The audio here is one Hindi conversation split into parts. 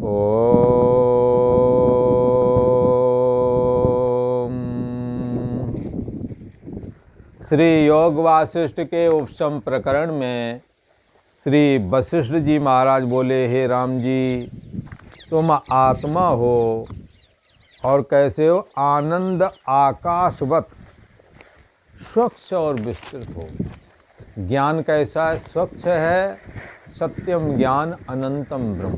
ओम। श्री योग वासिष्ठ के उपशम प्रकरण में श्री वशिष्ठ जी महाराज बोले, हे राम जी, तुम आत्मा हो और कैसे हो? आनंद आकाशवत स्वच्छ और विस्तृत हो। ज्ञान कैसा है? स्वच्छ है, सत्यम ज्ञान अनंतम ब्रह्म।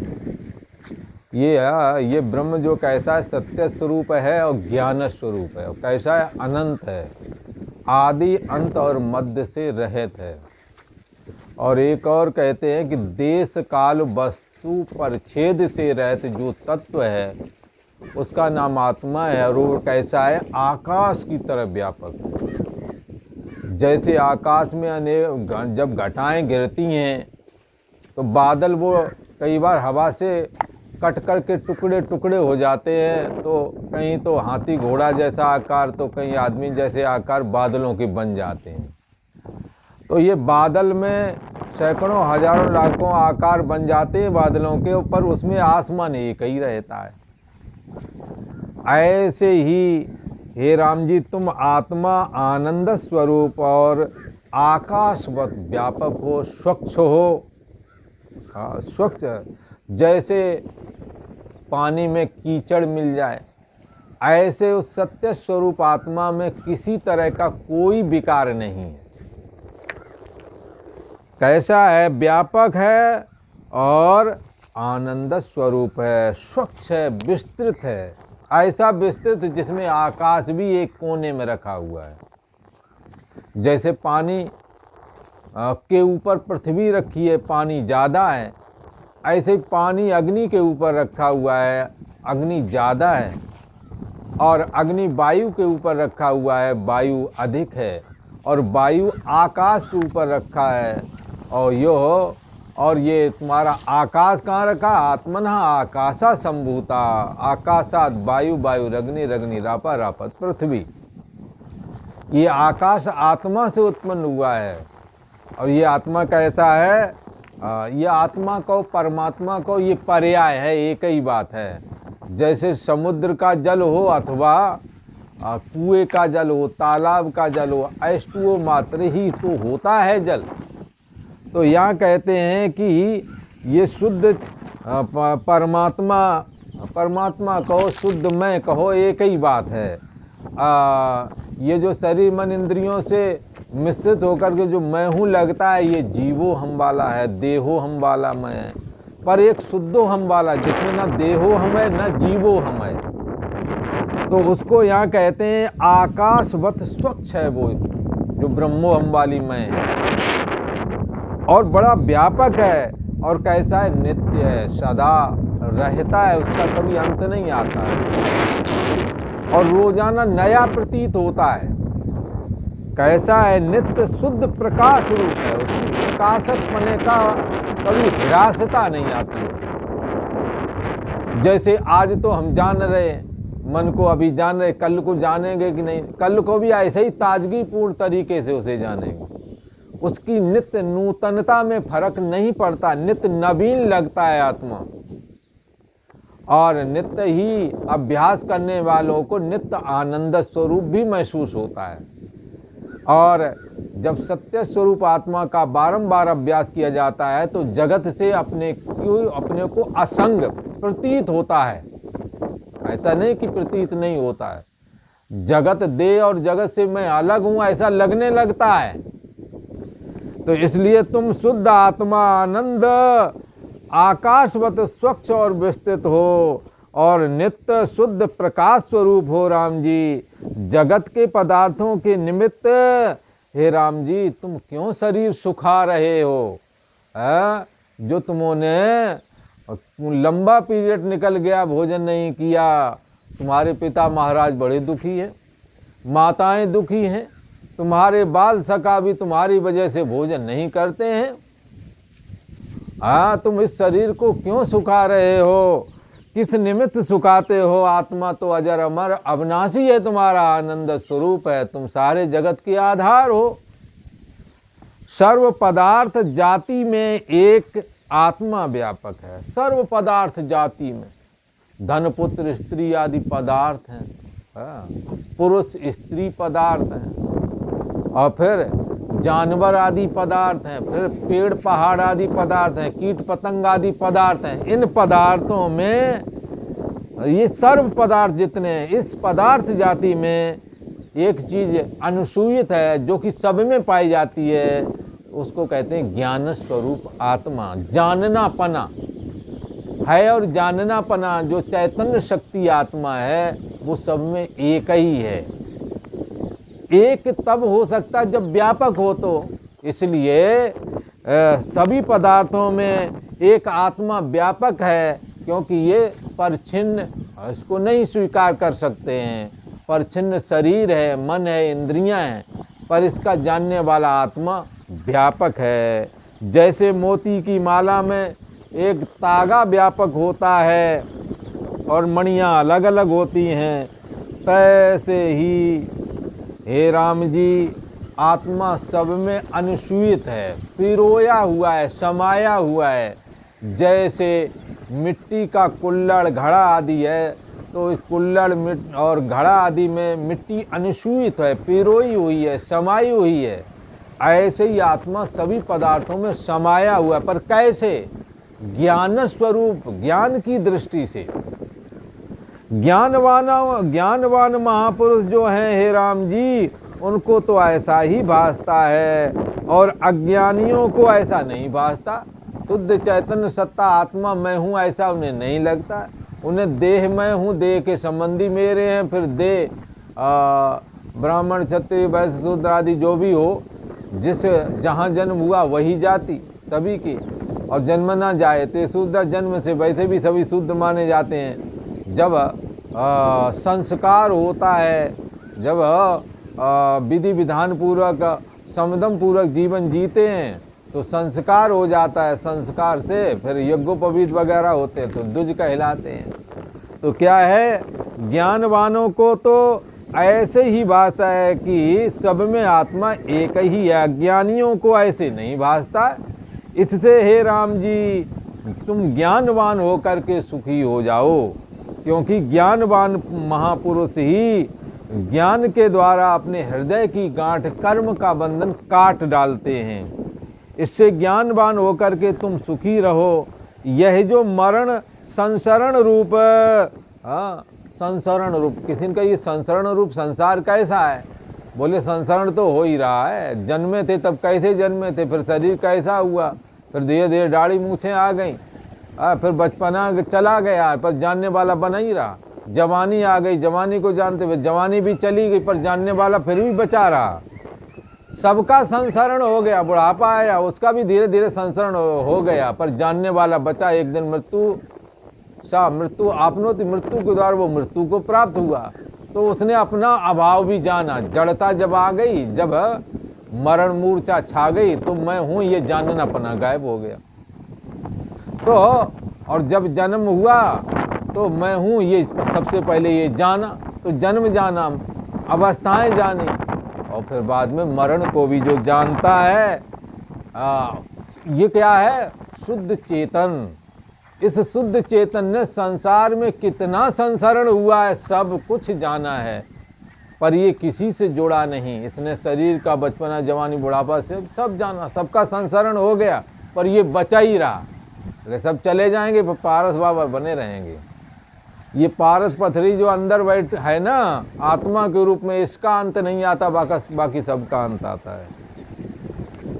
ये ब्रह्म जो कैसा है? सत्य स्वरूप है और ज्ञान स्वरूप है। और कैसा है? अनंत है, आदि अंत और मध्य से रहित है। और एक और कहते हैं कि देश काल वस्तु परिच्छेद से रहित जो तत्व है उसका नाम आत्मा है। और वो कैसा है? आकाश की तरह व्यापक है। जैसे आकाश में अनेक जब घटाएं गिरती हैं तो बादल वो कई बार हवा से कट कर के टुकड़े टुकड़े हो जाते हैं, तो कहीं तो हाथी घोड़ा जैसा आकार, तो कहीं आदमी जैसे आकार बादलों के बन जाते हैं। तो ये बादल में सैकड़ों हजारों लाखों आकार बन जाते हैं बादलों के ऊपर, उसमें आसमान एक ही रहता है। ऐसे ही हे राम जी, तुम आत्मा आनंद स्वरूप और आकाशवत व्यापक हो, स्वच्छ हो। स्वच्छ जैसे पानी में कीचड़ मिल जाए, ऐसे उस सत्य स्वरूप आत्मा में किसी तरह का कोई विकार नहीं है। कैसा है? व्यापक है और आनंद स्वरूप है, स्वच्छ है, विस्तृत है। ऐसा विस्तृत जिसमें आकाश भी एक कोने में रखा हुआ है। जैसे पानी के ऊपर पृथ्वी रखी है, पानी ज़्यादा है, ऐसे पानी अग्नि के ऊपर रखा हुआ है, अग्नि ज़्यादा है। और अग्नि वायु के ऊपर रखा हुआ है, वायु अधिक है। और वायु आकाश के ऊपर रखा है। और ये तुम्हारा आकाश कहाँ रखा? आत्मनः आकाशा संभूता, आकाशात वायु, वायु रग्नि, रग्नि रापा, रापत पृथ्वी। ये आकाश आत्मा से उत्पन्न हुआ है। और ये आत्मा कैसा है? ये आत्मा को, परमात्मा को, ये पर्याय है, एक ही बात है। जैसे समुद्र का जल हो अथवा कुएं का जल हो, तालाब का जल हो, H2O मात्र ही तो होता है जल। तो यहाँ कहते हैं कि ये शुद्ध परमात्मा कहो, शुद्ध मैं कहो, एक ही बात है। ये जो शरीर मन इंद्रियों से मिश्रित होकर के जो मैं हूँ लगता है, ये जीवो हम वाला है, देहो हम वाला मैं है। पर एक शुद्धो हम वाला जिसमें न देहो हम है न जीवो हम है, तो उसको यहाँ कहते हैं आकाशवत स्वच्छ है वो जो ब्रह्मो हम वाली मैं है। और बड़ा व्यापक है। और कैसा है? नित्य है, सदा रहता है, उसका कभी अंत नहीं आता है। और रोजाना नया प्रतीत होता है। कैसा है? नित्य शुद्ध प्रकाश रूप है, उसकी प्रकाशक पने का कभी हिरासता नहीं आती है। जैसे आज तो हम जान रहे हैं, मन को अभी जान रहे, कल को जानेंगे कि नहीं, कल को भी ऐसे ही ताजगीपूर्ण तरीके से उसे जानेंगे। उसकी नित्य नूतनता में फर्क नहीं पड़ता, नित्य नवीन लगता है आत्मा। और नित्य ही अभ्यास करने वालों को नित्य आनंद स्वरूप भी महसूस होता है। और जब सत्य स्वरूप आत्मा का बारंबार अभ्यास किया जाता है तो जगत से अपने को असंग प्रतीत होता है। ऐसा नहीं कि प्रतीत नहीं होता है, जगत दे और जगत से मैं अलग हूं ऐसा लगने लगता है। तो इसलिए तुम शुद्ध आत्मा आनंद आकाशवत स्वच्छ और विस्तृत हो और नित्य शुद्ध प्रकाश स्वरूप हो राम जी। जगत के पदार्थों के निमित्त हे राम जी तुम क्यों शरीर सुखा रहे हो? जो तुमने लंबा पीरियड निकल गया, भोजन नहीं किया, तुम्हारे पिता महाराज बड़े दुखी हैं, माताएं दुखी हैं, तुम्हारे बाल सखा भी तुम्हारी वजह से भोजन नहीं करते हैं। तुम इस शरीर को क्यों सुखा रहे हो? किस निमित्त सुखाते हो? आत्मा तो अजर अमर अविनाशी है, तुम्हारा आनंद स्वरूप है, तुम सारे जगत के आधार हो। सर्व पदार्थ जाति में एक आत्मा व्यापक है। सर्व पदार्थ जाति में धन पुत्र स्त्री आदि पदार्थ हैं, पुरुष स्त्री पदार्थ हैं, और फिर जानवर आदि पदार्थ हैं, फिर पेड़ पहाड़ आदि पदार्थ हैं, कीट पतंग आदि पदार्थ हैं। इन पदार्थों में ये सर्व पदार्थ जितने हैं, इस पदार्थ जाति में एक चीज अनुसूयित है जो कि सब में पाई जाती है, उसको कहते हैं ज्ञान स्वरूप आत्मा। जाननापना है, और जाननापना जो चैतन्य शक्ति आत्मा है वो सब में एक ही है। एक तब हो सकता है जब व्यापक हो, तो इसलिए सभी पदार्थों में एक आत्मा व्यापक है, क्योंकि ये परिच्छिन्न इसको नहीं स्वीकार कर सकते हैं। परिच्छिन्न शरीर है, मन है, इंद्रियां हैं, पर इसका जानने वाला आत्मा व्यापक है। जैसे मोती की माला में एक तागा व्यापक होता है और मणियाँ अलग अलग होती हैं, तैसे ही हे राम जी आत्मा सब में अनुसूयित है, पिरोया हुआ है, समाया हुआ है। जैसे मिट्टी का कुल्हड़ घड़ा आदि है, तो इस कुल्हड़ और घड़ा आदि में मिट्टी अनुसूयित है, पिरोई हुई है, समाई हुई है। ऐसे ही आत्मा सभी पदार्थों में समाया हुआ है, पर कैसे? ज्ञान स्वरूप, ज्ञान की दृष्टि से। ज्ञानवान महापुरुष जो हैं हे राम जी, उनको तो ऐसा ही भासता है, और अज्ञानियों को ऐसा नहीं भासता। शुद्ध चैतन्य सत्ता आत्मा मैं हूँ ऐसा उन्हें नहीं लगता। उन्हें देह मैं हूँ, देह के संबंधी मेरे हैं, फिर देह ब्राह्मण क्षत्रिय वैश्य शूद्र आदि जो भी हो, जिस जहाँ जन्म हुआ वही जाति सभी की, और जन्म ना जाए तो शूद्र जन्म से, वैसे भी सभी शूद्र माने जाते हैं। जब संस्कार होता है, जब विधि विधान पूर्वक समदम पूर्वक जीवन जीते हैं तो संस्कार हो जाता है। संस्कार से फिर यज्ञोपवीत वगैरह होते हैं तो द्विज कहलाते हैं। तो क्या है, ज्ञानवानों को तो ऐसे ही भासता है कि सब में आत्मा एक ही है, अज्ञानियों को ऐसे नहीं भासता। इससे हे राम जी तुम ज्ञानवान होकर के सुखी हो जाओ, क्योंकि ज्ञानवान महापुरुष ही ज्ञान के द्वारा अपने हृदय की गांठ कर्म का बंधन काट डालते हैं। इससे ज्ञानवान होकर के तुम सुखी रहो। यह जो मरण संसरण रूप, संसरण रूप, किसी ने कहा ये संसरण रूप संसार कैसा है? बोले संसरण तो हो ही रहा है। जन्मे थे तब कैसे जन्मे थे, फिर शरीर कैसा हुआ, फिर धीरे धीरे दाढ़ी मूछें आ गई, फिर बचपना चला गया पर जानने वाला बना ही रहा। जवानी आ गई, जवानी को जानते हुए जवानी भी चली गई, पर जानने वाला फिर भी बचा रहा। सबका संसरण हो गया, बुढ़ापा आया उसका भी धीरे धीरे संसरण हो गया, पर जानने वाला बचा। एक दिन मृत्यु आपनो तो मृत्यु के द्वारा वो मृत्यु को प्राप्त हुआ, तो उसने अपना अभाव भी जाना। जड़ता जब आ गई, जब मरण मूर्छा छा गई, तो मैं हूँ ये जानना अपना गायब हो गया। तो और जब जन्म हुआ तो मैं हूँ ये सबसे पहले ये जाना, तो जन्म जाना, अवस्थाएं जानी, और फिर बाद में मरण को भी जो जानता है, ये क्या है? शुद्ध चेतन। इस शुद्ध चेतन ने संसार में कितना संसरण हुआ है सब कुछ जाना है, पर ये किसी से जुड़ा नहीं। इसने शरीर का बचपना जवानी बुढ़ापा से सब जाना, सबका संसरण हो गया, पर ये बचा ही रहा। सब चले जाएंगे पर पारस बाबा बने रहेंगे। ये पारस पथरी जो अंदर बैठ है ना आत्मा के रूप में, इसका अंत नहीं आता, बाकी सबका अंत आता है।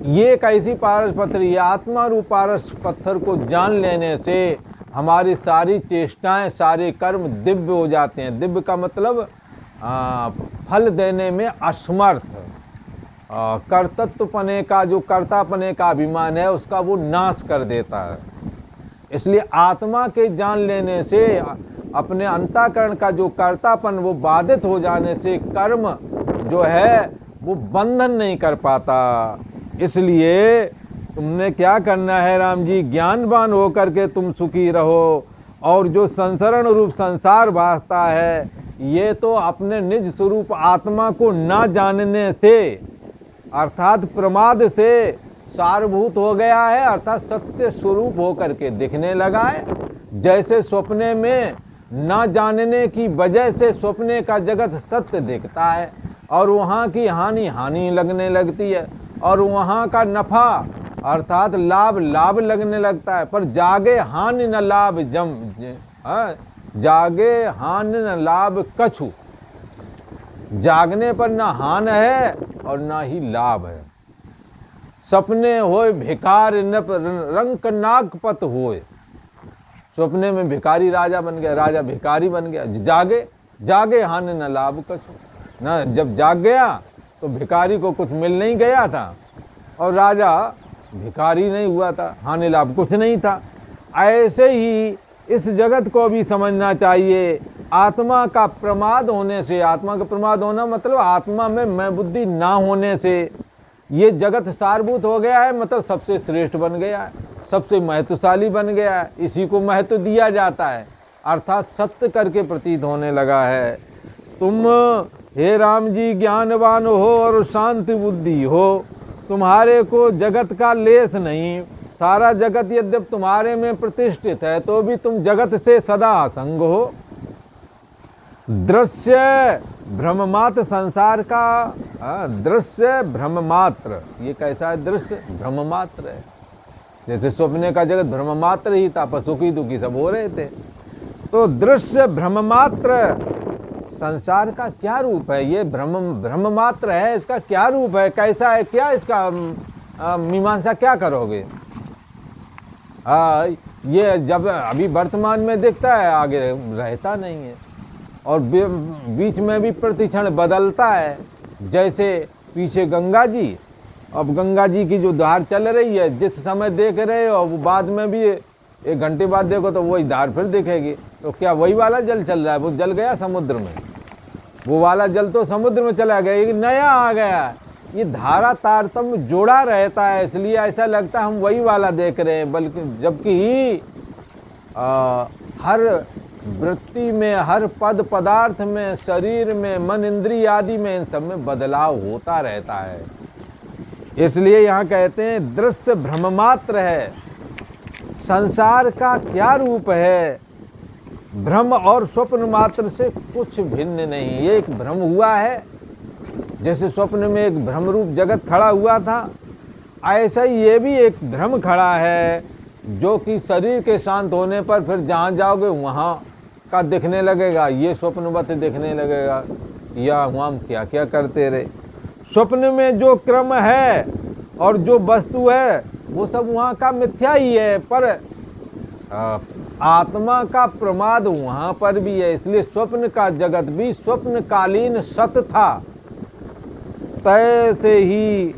ये एक ऐसी पारस पथरी है। आत्मा रूप पारस पत्थर को जान लेने से हमारी सारी चेष्टाएं, सारे कर्म दिव्य हो जाते हैं। दिव्य का मतलब फल देने में असमर्थ, कर्तृत्वपने का, जो कर्तापने का अभिमान है उसका वो नाश कर देता है। इसलिए आत्मा के जान लेने से अपने अंतःकरण का जो कर्तापन वो बाधित हो जाने से कर्म जो है वो बंधन नहीं कर पाता। इसलिए तुमने क्या करना है राम जी, ज्ञानवान होकर के तुम सुखी रहो। और जो संसरण रूप संसार भासता है, ये तो अपने निज स्वरूप आत्मा को ना जानने से, अर्थात प्रमाद से सारभूत हो गया है, अर्थात सत्य स्वरूप होकर के दिखने लगा है। जैसे स्वप्ने में न जानने की वजह से स्वप्ने का जगत सत्य दिखता है और वहाँ की हानि हानि लगने लगती है और वहाँ का नफा अर्थात लाभ लाभ लगने लगता है। पर जागे हानि न लाभ जागे हानि न लाभ कछु, जागने पर न हान है और न ही लाभ है। सपने होए भिकार नप रंक नागपत होए, सपने में भिकारी राजा बन गया, राजा भिकारी बन गया। जागे जागे हानि न लाभ कछु, ना जब जाग गया तो भिकारी को कुछ मिल नहीं गया था और राजा भिकारी नहीं हुआ था, हानि लाभ कुछ नहीं था। ऐसे ही इस जगत को भी समझना चाहिए। आत्मा का प्रमाद होने से, आत्मा का प्रमाद होना मतलब आत्मा में मैं बुद्धि ना होने से ये जगत सारभूत हो गया है, मतलब सबसे श्रेष्ठ बन गया है, सबसे महत्वशाली बन गया है, इसी को महत्व दिया जाता है, अर्थात सत्य करके प्रतीत होने लगा है। तुम हे राम जी ज्ञानवान हो और शांति बुद्धि हो, तुम्हारे को जगत का लेस नहीं। सारा जगत यद्यप तुम्हारे में प्रतिष्ठित है तो भी तुम जगत से सदा असंग हो। दृश्य भ्रममात्र संसार का, दृश्य भ्रममात्र, ये कैसा है? दृश्य भ्रममात्र है। जैसे स्वप्ने का जगत भ्रममात्र ही था, पर सुखी दुखी सब हो रहे थे। तो दृश्य भ्रममात्र संसार का क्या रूप है? ये भ्रम मात्र है, इसका क्या रूप है, कैसा है, क्या इसका मीमांसा क्या करोगे? ये जब अभी वर्तमान में दिखता है, आगे रहता नहीं है और बीच में भी प्रतिक्षण बदलता है। जैसे पीछे गंगा जी, अब गंगा जी की जो धार चल रही है, जिस समय देख रहे हो वो बाद में भी 1 घंटे बाद देखो तो वही धार फिर दिखेगी। तो क्या वही वाला जल चल रहा है? वो जल गया समुद्र में, वो वाला जल तो समुद्र में चला गया, एक नया आ गया। ये धारा तारतम्य जोड़ा रहता है, इसलिए ऐसा लगता है हम वही वाला देख रहे हैं, बल्कि जबकि हर वृत्ति में, हर पद पदार्थ में, शरीर में, मन इंद्रिय आदि में, इन सब में बदलाव होता रहता है। इसलिए यहाँ कहते हैं दृश्य भ्रममात्र है। संसार का क्या रूप है? भ्रम और स्वप्न मात्र से कुछ भिन्न नहीं। ये एक भ्रम हुआ है, जैसे स्वप्न में एक भ्रम रूप जगत खड़ा हुआ था, ऐसा ही ये भी एक भ्रम खड़ा है, जो कि शरीर के शांत होने पर फिर जहाँ जाओगे वहाँ का दिखने लगेगा, ये स्वप्नवत दिखने लगेगा, या वहाँ हम क्या क्या करते रहे। स्वप्न में जो क्रम है और जो वस्तु है वो सब वहाँ का मिथ्या ही है, पर आत्मा का प्रमाद वहाँ पर भी है। इसलिए स्वप्न का जगत भी स्वप्नकालीन सत था, तैसे ही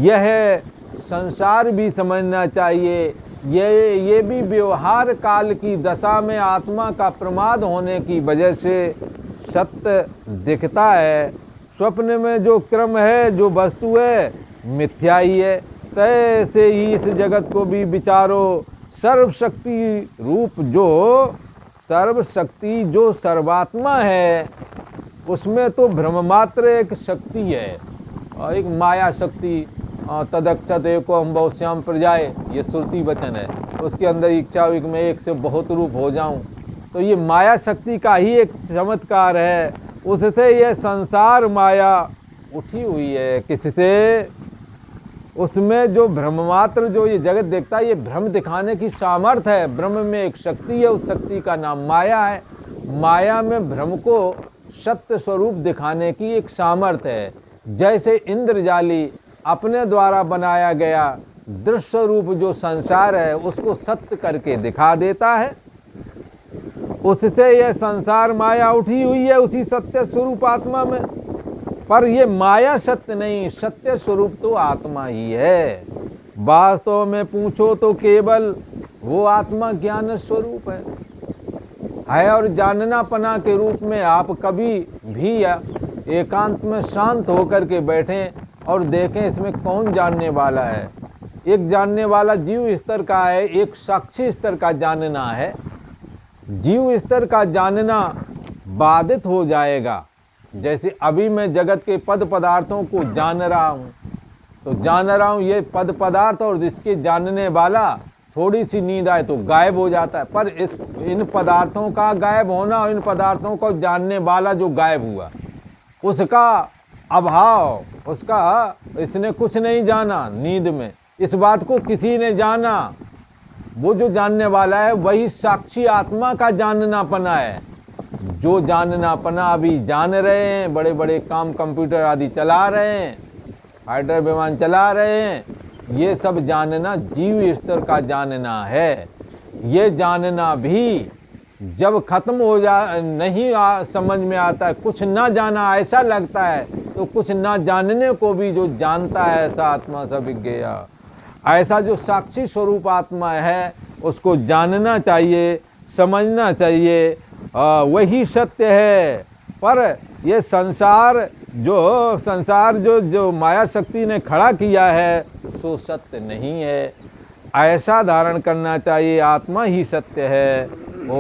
यह संसार भी समझना चाहिए। ये भी व्यवहार काल की दशा में आत्मा का प्रमाद होने की वजह से सत्य दिखता है। स्वप्न में जो क्रम है, जो वस्तु है, मिथ्या ही है। तैसे ही इस जगत को भी विचारो। सर्वशक्ति रूप सर्वशक्ति जो सर्वात्मा है, उसमें तो भ्रम मात्र एक शक्ति है और एक माया शक्ति। तदक्षत एको हम बहुश्याम प्रजाए, ये श्रुति वचन है। उसके अंदर इच्छा हुई कि मैं एक से बहुत रूप हो जाऊं, तो ये माया शक्ति का ही एक चमत्कार है। उससे ये संसार माया उठी हुई है। किससे? उसमें जो भ्रम मात्र जो ये जगत देखता है, ये भ्रम दिखाने की सामर्थ्य है। ब्रह्म में एक शक्ति है, उस शक्ति का नाम माया है। माया में भ्रम को सत्य स्वरूप दिखाने की एक सामर्थ्य है। जैसे इंद्रजाली अपने द्वारा बनाया गया दृश्य रूप जो संसार है उसको सत्य करके दिखा देता है, उससे यह संसार माया उठी हुई है उसी सत्य स्वरूप आत्मा में। पर ये माया सत्य नहीं, सत्य स्वरूप तो आत्मा ही है। वास्तव में पूछो तो केवल वो आत्मा ज्ञान स्वरूप है और जानना पना के रूप में आप कभी भी एकांत में शांत होकर के बैठें और देखें इसमें कौन जानने वाला है। एक जानने वाला जीव स्तर का है, एक साक्षी स्तर का जानना है। जीव स्तर का जानना बाधित हो जाएगा। जैसे अभी मैं जगत के पद पदार्थों को जान रहा हूँ, तो जान रहा हूँ ये पद पदार्थ, और जिसके जानने वाला थोड़ी सी नींद आए तो गायब हो जाता है। पर इन पदार्थों का गायब होना और इन पदार्थों को जानने वाला जो गायब हुआ, उसका अभाव, उसका इसने कुछ नहीं जाना नींद में, इस बात को किसी ने जाना। वो जो जानने वाला है वही साक्षी आत्मा का जाननापना है। जो जाननापना अभी जान रहे हैं, बड़े बड़े काम कंप्यूटर आदि चला रहे हैं, फाइटर विमान चला रहे हैं, ये सब जानना जीव स्तर का जानना है। ये जानना भी जब खत्म हो नहीं समझ में आता है, कुछ ना जाना ऐसा लगता है, तो कुछ ना जानने को भी जो जानता है ऐसा आत्मा सविज्ञेय, ऐसा जो साक्षी स्वरूप आत्मा है उसको जानना चाहिए, समझना चाहिए, वही सत्य है। पर ये संसार जो माया शक्ति ने खड़ा किया है सो सत्य नहीं है, ऐसा धारण करना चाहिए, आत्मा ही सत्य है। ओ